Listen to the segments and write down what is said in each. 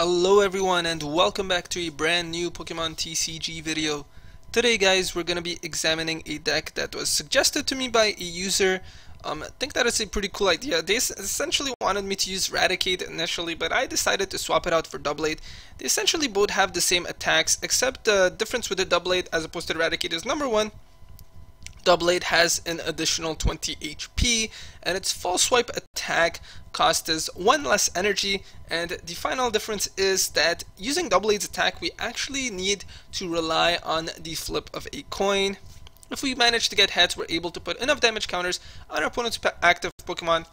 Hello everyone and welcome back to a brand new Pokemon TCG video. Today guys, we're going to be examining a deck that was suggested to me by a user. I think that is a pretty cool idea. They essentially wanted me to use Raticate initially, but I decided to swap it out for Doublade. They essentially both have the same attacks, except the difference with the Doublade as opposed to Raticate is number one, Doublade has an additional 20 HP, and its full swipe attack cost is 1 less energy, and the final difference is that using Doublade's attack we actually need to rely on the flip of a coin. If we manage to get heads, we're able to put enough damage counters on our opponent's active Pokemon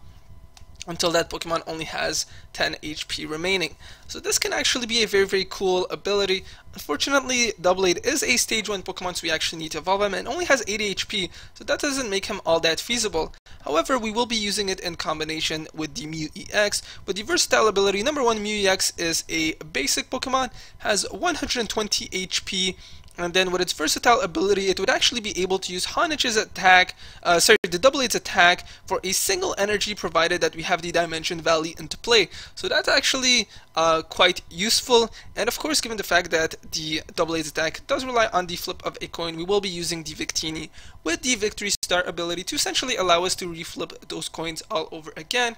until that Pokemon only has 10 HP remaining. So this can actually be a very cool ability. Unfortunately, Doublade is a stage 1 Pokemon, so we actually need to evolve him, and only has 80 HP, so that doesn't make him all that feasible. However, we will be using it in combination with the Mew EX. With the versatile ability, number 1, Mew EX is a basic Pokemon, has 120 HP, and then with its versatile ability, it would actually be able to use Honich's attack, the Doublade's attack for a single energy, provided that we have the Dimension Valley into play. So that's actually quite useful, and of course, given the fact that the Doublade's attack does rely on the flip of a coin, we will be using the Victini with the Victory Star ability to essentially allow us to reflip those coins all over again.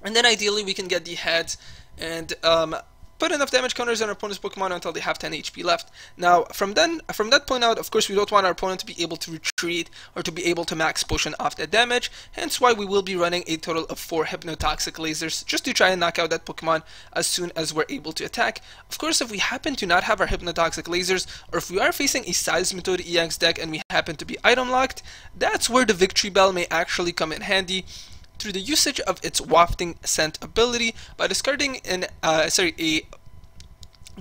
And then ideally, we can get the heads and put enough damage counters on our opponent's Pokemon until they have 10 HP left. Now, from that point out, of course, we don't want our opponent to be able to retreat or to be able to max potion off that damage, hence why we will be running a total of 4 Hypnotoxic Lasers just to try and knock out that Pokemon as soon as we're able to attack. Of course, if we happen to not have our Hypnotoxic Lasers, or if we are facing a Seismitoad EX deck and we happen to be item locked, that's where the Victreebel may actually come in handy, through the usage of its wafting scent ability. By discarding a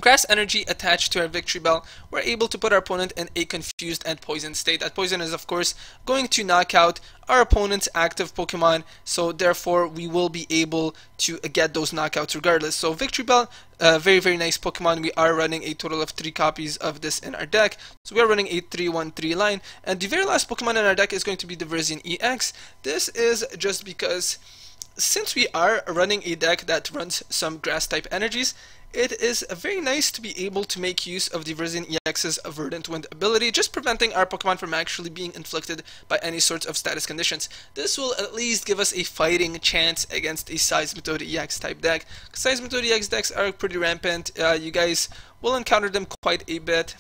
grass energy attached to our Victreebel, we're able to put our opponent in a confused and poisoned state. That poison is of course going to knock out our opponent's active Pokemon, so therefore we will be able to get those knockouts regardless. So Victreebel, very nice Pokemon. We are running a total of 3 copies of this in our deck, so we are running a 3-1-3 line, and the very last Pokemon in our deck is going to be the Verzian EX. This is just because since we are running a deck that runs some grass type energies, it is very nice to be able to make use of the Verzian EX's Verdant Wind ability, just preventing our Pokemon from actually being inflicted by any sorts of status conditions. This will at least give us a fighting chance against a Seismitoad EX type deck. Seismitoad EX decks are pretty rampant. You guys will encounter them quite a bit.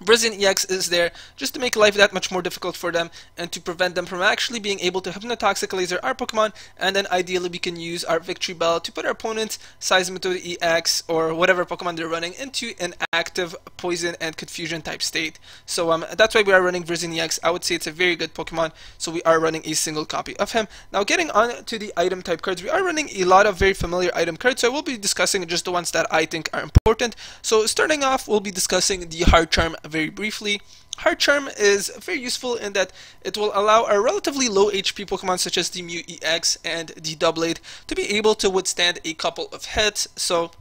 Verzian EX is there just to make life that much more difficult for them and to prevent them from actually being able to Hypnotoxic Laser our Pokemon, and then ideally we can use our Victreebel to put our opponent's Seismitoad EX or whatever Pokemon they're running into an active poison and confusion type state. So that's why we are running Verzian EX. I would say it's a very good Pokemon, so we are running a single copy of him. Now getting on to the item type cards, we are running a lot of very familiar item cards, so I will be discussing just the ones that I think are important. So starting off, we'll be discussing the Hard Charm very briefly. Hard Charm is very useful in that it will allow our relatively low HP Pokemon such as the Mew EX and the Doublade to be able to withstand a couple of hits. So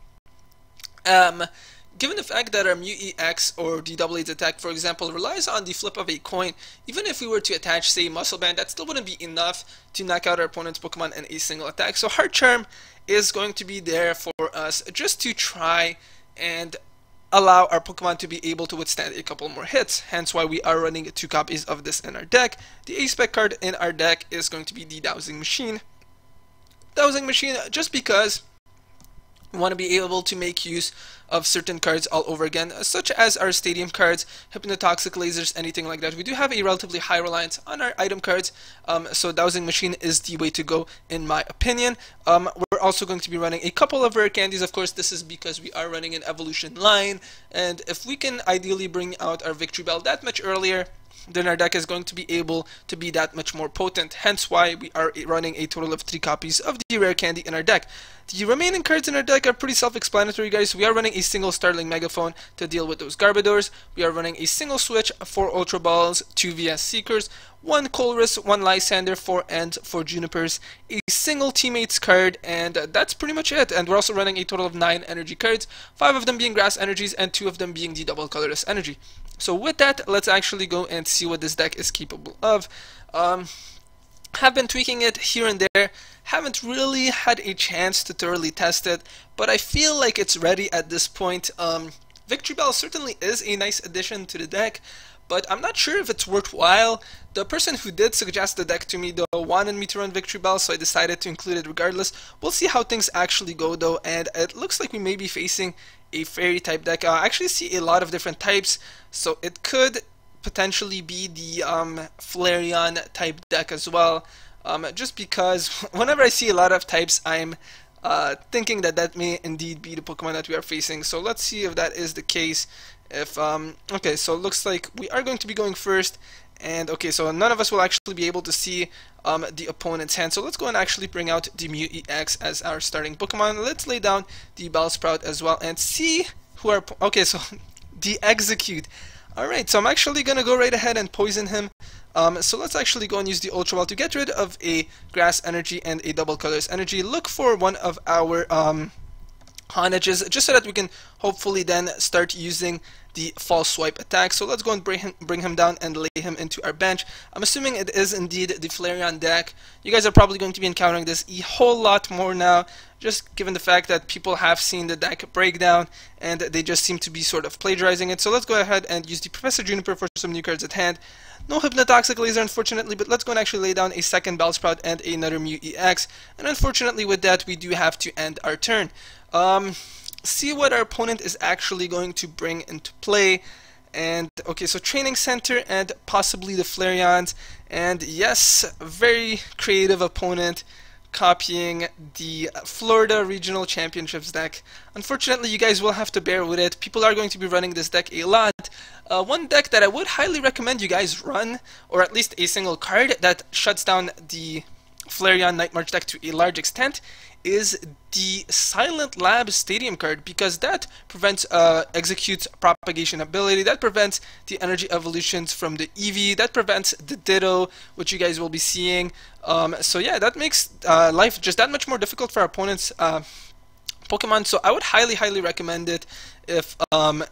given the fact that our Mew EX or the Doublade's attack, for example, relies on the flip of a coin, even if we were to attach, say, Muscle Band, that still wouldn't be enough to knock out our opponent's Pokemon in a single attack. So Hard Charm is going to be there for us just to try and allow our Pokemon to be able to withstand a couple more hits, hence why we are running 2 copies of this in our deck. The A-Spec card in our deck is going to be the Dowsing Machine. Dowsing Machine, just because we want to be able to make use of certain cards all over again, such as our Stadium cards, Hypnotoxic Lasers, anything like that. We do have a relatively high reliance on our item cards, so Dowsing Machine is the way to go in my opinion. We're also going to be running a couple of rare candies. Of course, this is because we are running an evolution line, and if we can ideally bring out our Victreebel that much earlier, then our deck is going to be able to be that much more potent, hence why we are running a total of 3 copies of the rare candy in our deck. The remaining cards in our deck are pretty self-explanatory, guys. We are running a single Starling Megaphone to deal with those Garbodors. We are running a single Switch, 4 Ultra Balls, 2 VS Seekers, 1 Colress, 1 Lysander, 4 Ents, 4 Junipers, a single Teammates card, and that's pretty much it. And we're also running a total of 9 energy cards, 5 of them being Grass Energies and 2 of them being the Double Colorless Energy. So with that, let's actually go and see what this deck is capable of. Have been tweaking it here and there, haven't really had a chance to thoroughly test it, but I feel like it's ready at this point. Victreebel certainly is a nice addition to the deck, but I'm not sure if it's worthwhile. The person who did suggest the deck to me though wanted me to run Victreebel, so I decided to include it regardless. We'll see how things actually go though, and it looks like we may be facing a fairy type deck. I actually see a lot of different types, so it could potentially be the Flareon type deck as well. Just because whenever I see a lot of types, I'm thinking that that may indeed be the Pokemon that we are facing. So let's see if that is the case. If okay, so it looks like we are going to be going first, and okay, so none of us will actually be able to see the opponent's hand. So let's go and actually bring out the Mew EX as our starting Pokemon. Let's lay down the Bellsprout as well and see who our okay, so the Execute. Alright, so I'm actually gonna go right ahead and poison him. So let's actually go and use the Ultra Ball to get rid of a Grass Energy and a Double Colors Energy. Look for one of our Honages, just so that we can hopefully then start using the False Swipe attack. So let's go and bring him down and lay him into our bench. I'm assuming it is indeed the Flareon deck. You guys are probably going to be encountering this a whole lot more now, just given the fact that people have seen the deck breakdown and they just seem to be sort of plagiarizing it. So let's go ahead and use the Professor Juniper for some new cards at hand. No Hypnotoxic Laser, unfortunately, but let's go and actually lay down a second Bellsprout and another Mew EX. And unfortunately with that, we do have to end our turn. See what our opponent is actually going to bring into play. And okay, so Training Center and possibly the Flareons. And yes, very creative opponent, copying the Florida Regional Championships deck. Unfortunately, you guys will have to bear with it. People are going to be running this deck a lot. One deck that I would highly recommend you guys run, or at least a single card that shuts down the Flareon Night March deck to a large extent, is the Silent Lab Stadium card, because that prevents Execute's propagation ability, that prevents the energy evolutions from the Eevee, that prevents the Ditto, which you guys will be seeing. So yeah, that makes life just that much more difficult for our opponents' Pokemon, so I would highly recommend it if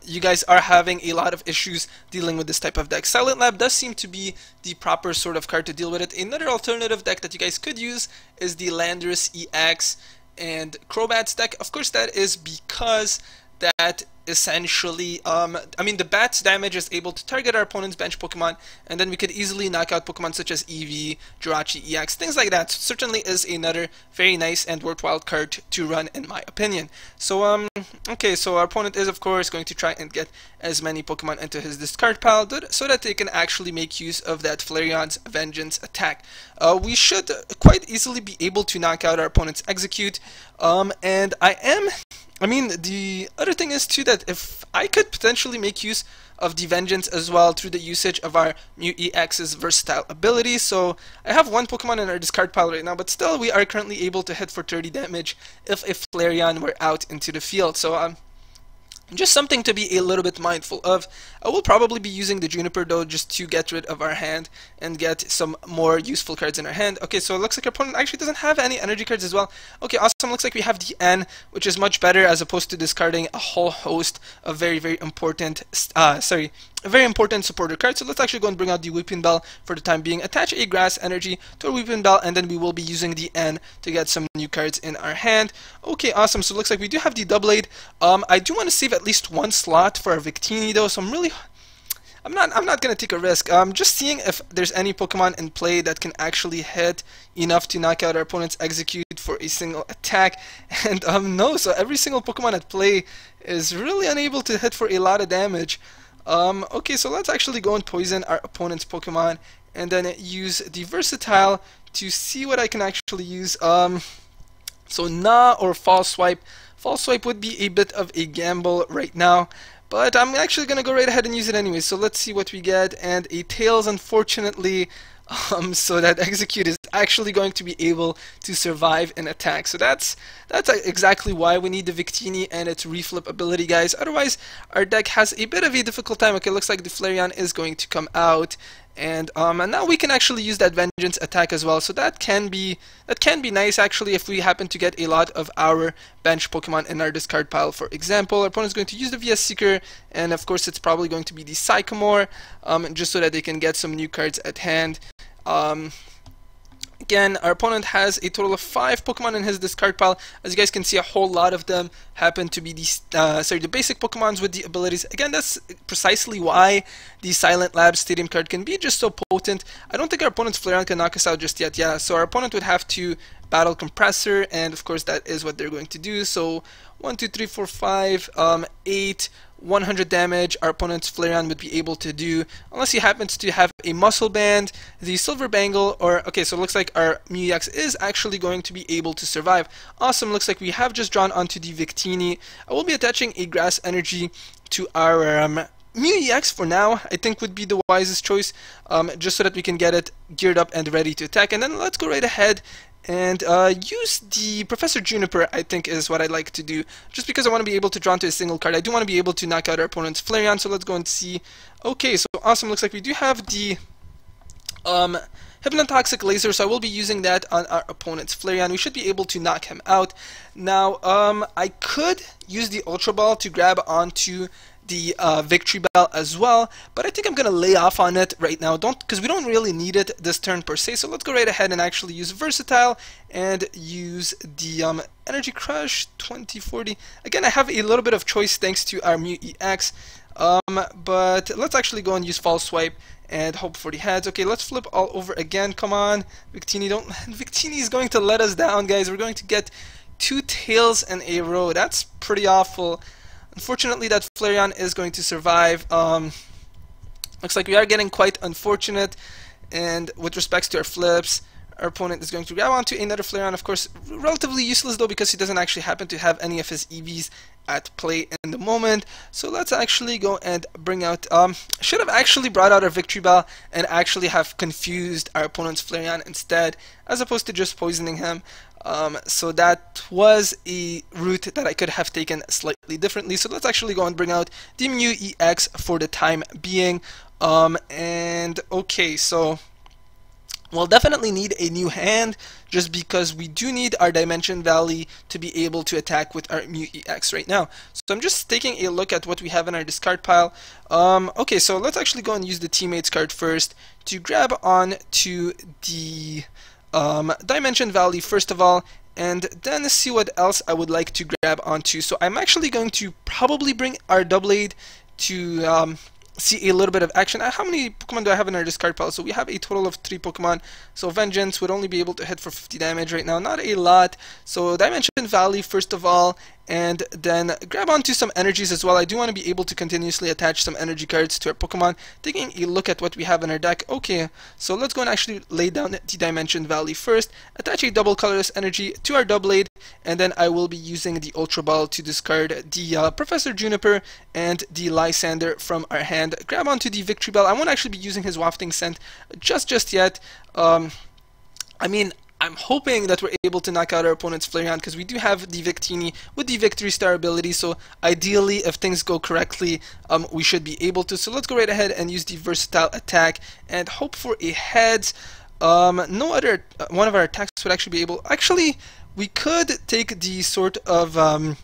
you guys are having a lot of issues dealing with this type of deck. Silent Lab does seem to be the proper sort of card to deal with it. Another alternative deck that you guys could use is the Landorus EX and Crobats deck. Of course, that is because that essentially, I mean, the Bat's damage is able to target our opponent's bench Pokemon, and then we could easily knock out Pokemon such as Eevee, Jirachi EX, things like that. So certainly is another very nice and worthwhile card to run, in my opinion. So, okay, so our opponent is, of course, going to try and get as many Pokemon into his discard pile so that they can actually make use of that Flareon's Vengeance attack. We should quite easily be able to knock out our opponent's Execute, and I mean, the other thing is too that if I could potentially make use of the Vengeance as well through the usage of our Mew EX's versatile ability. So I have one Pokemon in our discard pile right now, but still we are currently able to hit for 30 damage if a Flareon were out into the field. So just something to be a little bit mindful of. I will probably be using the Juniper though, just to get rid of our hand and get some more useful cards in our hand. Okay, so it looks like our opponent actually doesn't have any energy cards as well. Okay, awesome. Looks like we have the N, which is much better as opposed to discarding a whole host of very important very important supporter cards. So let's actually go and bring out the Weepinbell for the time being. Attach a Grass Energy to our Weepinbell, and then we will be using the N to get some new cards in our hand. Okay, awesome. So it looks like we do have the Doublade. I do want to save at least one slot for our Victini though, so I'm not gonna take a risk. Just seeing if there's any Pokemon in play that can actually hit enough to knock out our opponent's Execute for a single attack. And no, so every single Pokemon at play is really unable to hit for a lot of damage. Okay, so let's actually go and poison our opponent's Pokemon and then use the Versatile to see what I can actually use. So Nah or False Swipe. False Swipe would be a bit of a gamble right now, but I'm actually going to go right ahead and use it anyway. So let's see what we get, and a Tails, unfortunately. So that Execute is actually going to be able to survive an attack. So that's exactly why we need the Victini and its reflip ability, guys. Otherwise, our deck has a bit of a difficult time. Okay, looks like the Flareon is going to come out, and now we can actually use that Vengeance attack as well. So that can be nice actually if we happen to get a lot of our bench Pokemon in our discard pile. For example, our opponent is going to use the VS Seeker, and of course it's probably going to be the Sycamore, just so that they can get some new cards at hand. Again, our opponent has a total of 5 Pokemon in his discard pile. As you guys can see, a whole lot of them happen to be these, the basic Pokemons with the abilities. Again, that's precisely why the Silent Lab Stadium card can be just so potent. I don't think our opponent's Flareon can knock us out just yet. Yeah, so our opponent would have to battle Compressor, and of course that is what they're going to do. So 1, 2, 3, 4, 5, 8. 100 damage our opponent's Flareon would be able to do, unless he happens to have a Muscle Band, the Silver Bangle, or okay, so it looks like our Mew EX is actually going to be able to survive. Awesome, looks like we have just drawn onto the Victini. I will be attaching a Grass Energy to our Mew EX for now. I think would be the wisest choice, just so that we can get it geared up and ready to attack. And then let's go right ahead and use the Professor Juniper, I think is what I'd like to do, just because I want to be able to draw into a single card. I do want to be able to knock out our opponent's Flareon, so let's go and see. Okay, so awesome, looks like we do have the Hypnotoxic Laser, so I will be using that on our opponent's Flareon. We should be able to knock him out. Now, I could use the Ultra Ball to grab onto the Victreebel as well, but I think I'm gonna lay off on it right now, because we don't really need it this turn per se. So let's go right ahead and actually use Versatile and use the Energy Crush 2040. Again, I have a little bit of choice thanks to our Mew EX, but let's actually go and use False Swipe and hope for the heads. Okay, let's flip all over again. Come on, Victini, don't. Victini is going to let us down, guys. We're going to get 2 tails in a row. That's pretty awful. Unfortunately, that Flareon is going to survive. Looks like we are getting quite unfortunate, and with respects to our flips, our opponent is going to grab onto another Flareon. Of course, relatively useless though, because he doesn't actually happen to have any of his EVs at play in the moment. So let's actually go and bring out, should have actually brought out our Victreebel and actually have confused our opponent's Flareon instead, as opposed to just poisoning him. So that was a route that I could have taken slightly differently. So let's actually go and bring out the Mew EX for the time being. And okay, so we'll definitely need a new hand, just because we do need our Dimension Valley to be able to attack with our Mew EX right now. So I'm just taking a look at what we have in our discard pile. Okay, so let's actually go and use the Teammates card first to grab on to the Dimension Valley first of all, and then see what else I would like to grab onto. So I'm actually going to probably bring our Doublade to see a little bit of action. How many Pokemon do I have in our discard pile? So we have a total of 3 Pokemon. So Vengeance would only be able to hit for 50 damage right now, not a lot. So Dimension Valley first of all, and then grab onto some energies as well. I do want to be able to continuously attach some energy cards to our Pokemon. Taking a look at what we have in our deck. Okay, so let's go and actually lay down the Dimension Valley first, attach a double colorless energy to our Doublade, and then I will be using the Ultra Ball to discard the Professor Juniper and the Lysander from our hand. Grab onto the Victreebel. I won't actually be using his Wafting Scent just yet. I mean, I'm hoping that we're able to knock out our opponent's Flareon, because we do have the Victini with the Victory Star ability, so ideally, if things go correctly, we should be able to. So let's go right ahead and use the Versatile attack and hope for a heads. No other one of our attacks would actually be able. Actually, we could take the sort of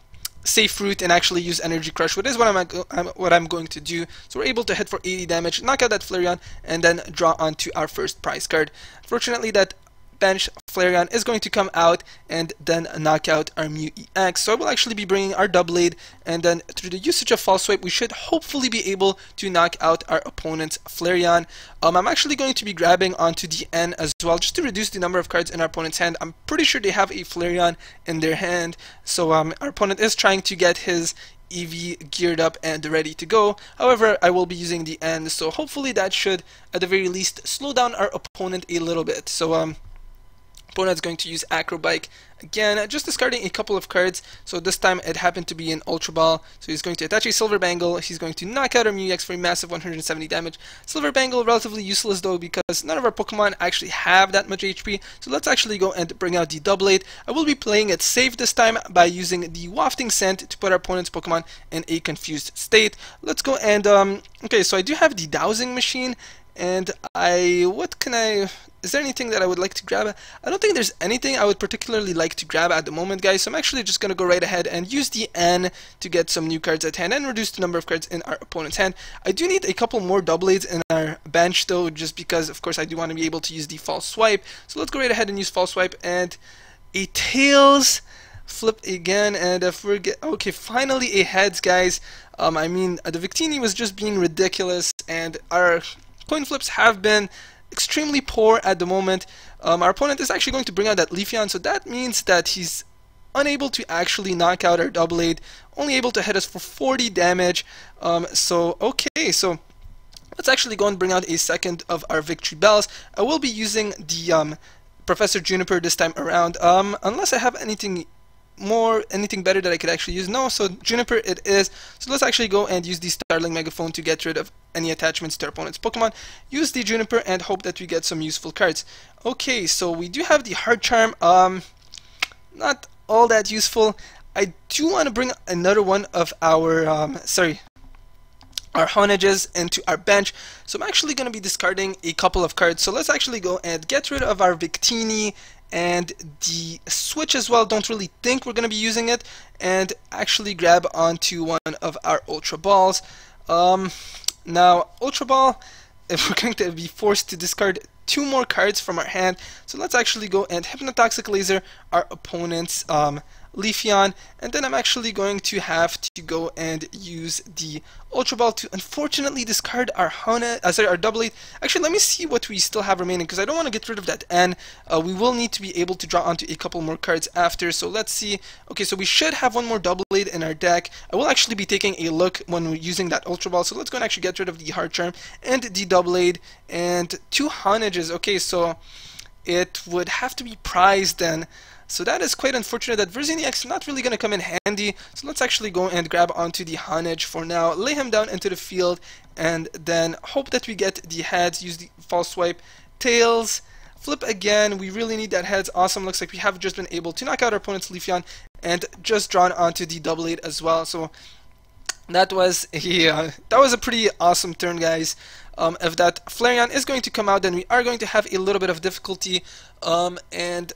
safe route and actually use Energy Crush, which is what I'm going to do. So we're able to hit for 80 damage, knock out that Flareon, and then draw onto our first prize card. Fortunately, that bench Flareon is going to come out and then knock out our Mew EX. So I will actually be bringing our Doublade, and then through the usage of False Swipe, we should hopefully be able to knock out our opponent's Flareon. I'm actually going to be grabbing onto the N as well, just to reduce the number of cards in our opponent's hand. I'm pretty sure they have a Flareon in their hand, so our opponent is trying to get his EV geared up and ready to go. However, I will be using the N, so hopefully that should at the very least slow down our opponent a little bit. So opponent's going to use Acrobike again, just discarding a couple of cards. So this time it happened to be an Ultra Ball, so he's going to attach a Silver Bangle. He's going to knock out our Mew EX for a massive 170 damage. Silver Bangle relatively useless though, because none of our Pokemon actually have that much HP. So let's actually go and bring out the Doublade. I will be playing it safe this time by using the Wafting Scent to put our opponent's Pokemon in a confused state. Let's go and okay, so I do have the Dowsing Machine, and is there anything that I would like to grab? I don't think there's anything I would particularly like to grab at the moment, guys, so I'm actually just going to go right ahead and use the N to get some new cards at hand and reduce the number of cards in our opponent's hand. I do need a couple more Doublades in our bench though, just because of course I do want to be able to use the false swipe. So let's go right ahead and use false swipe and a tails. Flip again, and if we're okay, finally a heads, guys. I mean, the Victini was just being ridiculous, and our coin flips have been extremely poor at the moment. Our opponent is actually going to bring out that Leafeon, so that means that he's unable to actually knock out our Doublade, only able to hit us for 40 damage. So let's actually go and bring out a second of our Victreebels. I will be using the Professor Juniper this time around, unless I have anything better that I could actually use. No, so Juniper it is. So let's actually go and use the Starling Megaphone to get rid of any attachments to our opponent's Pokemon. Use the Juniper and hope that we get some useful cards. Okay, so we do have the Heart Charm. Not all that useful. I do want to bring another one of our our Honages into our bench, so I'm actually going to be discarding a couple of cards. So let's actually go and get rid of our Victini and the Switch as well. Don't really think we're going to be using it, and actually grab onto one of our Ultra Balls. Now Ultra Ball, if we're going to be forced to discard 2 more cards from our hand, so let's actually go and Hypnotoxic Laser our opponent's Leafeon, and then I'm actually going to have to go and use the Ultra Ball to unfortunately discard our our Doublade. Actually, let me see what we still have remaining, because I don't want to get rid of that N. We will need to be able to draw onto a couple more cards after, so let's see. Okay, so we should have one more Doublade in our deck. I will actually be taking a look when we're using that Ultra Ball, so let's go and actually get rid of the Heart Charm and the Doublade and 2 Honages. Okay, so it would have to be prized then. So that is quite unfortunate that Verziniac is not really going to come in handy. So let's actually go and grab onto the Honage for now, lay him down into the field, and then hope that we get the heads, use the false swipe, tails, flip again. We really need that heads. Awesome, looks like we have just been able to knock out our opponent's Leafeon and just drawn onto the Doublade as well. So that was a pretty awesome turn, guys. If that Flareon is going to come out, then we are going to have a little bit of difficulty, and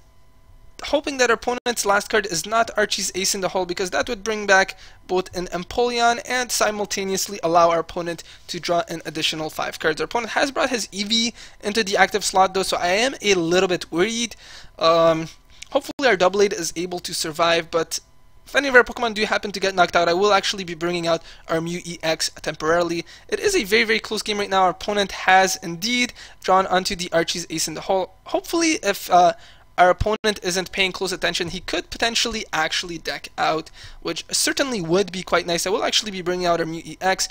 hoping that our opponent's last card is not Archie's Ace in the Hole, because that would bring back both an Empoleon and simultaneously allow our opponent to draw an additional 5 cards. Our opponent has brought his Eevee into the active slot though, so I am a little bit worried. Hopefully our Doublade is able to survive, but if any of our Pokemon do happen to get knocked out, I will actually be bringing out our Mew EX temporarily. It is a very, very close game right now. Our opponent has indeed drawn onto the Archie's Ace in the Hole. Hopefully, if our opponent isn't paying close attention, he could potentially actually deck out, which certainly would be quite nice. I will actually be bringing out our Mew EX.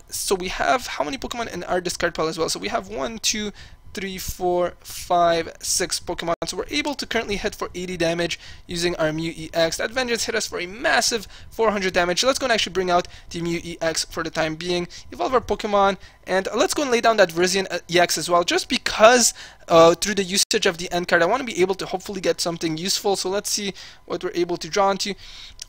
So we have how many Pokemon in our discard pile as well? So we have 1, 2, 3, 4, 5, 6 Pokemon. So we're able to currently hit for 80 damage using our Mew EX. That Vengeance hit us for a massive 400 damage. So let's go and actually bring out the Mew EX for the time being. Evolve our Pokemon, and let's go and lay down that Verzian EX as well, just because through the usage of the end card, I want to be able to hopefully get something useful. So let's see what we're able to draw onto.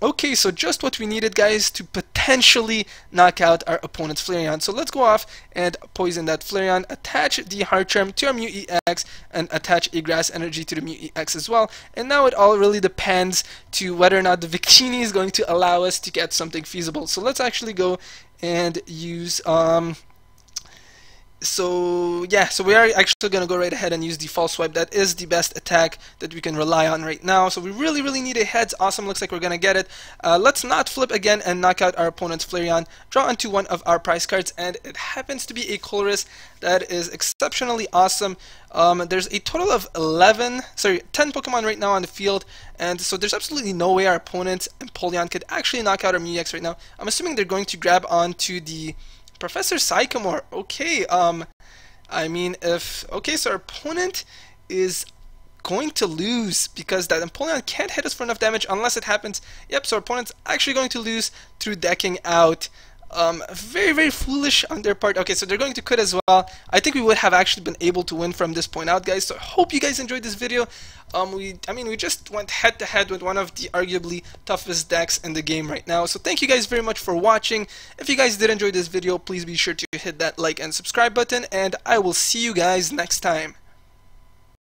Okay, so just what we needed, guys, to potentially knock out our opponent's Flareon. So let's go off and poison that Flareon, attach the Heart Charm to our Mew EX, and attach a Grass Energy to the Mew EX as well. And now it all really depends to whether or not the Victini is going to allow us to get something feasible. So let's actually go and use so we are actually going to go right ahead and use the false swipe. That is the best attack that we can rely on right now. So we really, really need a heads. Awesome, looks like we're going to get it. Let's not flip again and knock out our opponent's Flareon. Draw onto one of our prize cards, and it happens to be a Colress. That is exceptionally awesome. There's a total of 10 Pokemon right now on the field, and so there's absolutely no way our opponent Empoleon could actually knock out our Mew EX right now. I'm assuming they're going to grab onto the Professor Sycamore. Okay, I mean, so our opponent is going to lose because that Empoleon can't hit us for enough damage unless it happens. Yep, so our opponent's actually going to lose through decking out Very, very foolish on their part. Okay, so they're going to quit as well. I think we would have actually been able to win from this point out, guys. So I hope you guys enjoyed this video. We just went head to head with one of the arguably toughest decks in the game right now. So thank you guys very much for watching. If you guys did enjoy this video, please be sure to hit that like and subscribe button, and I will see you guys next time.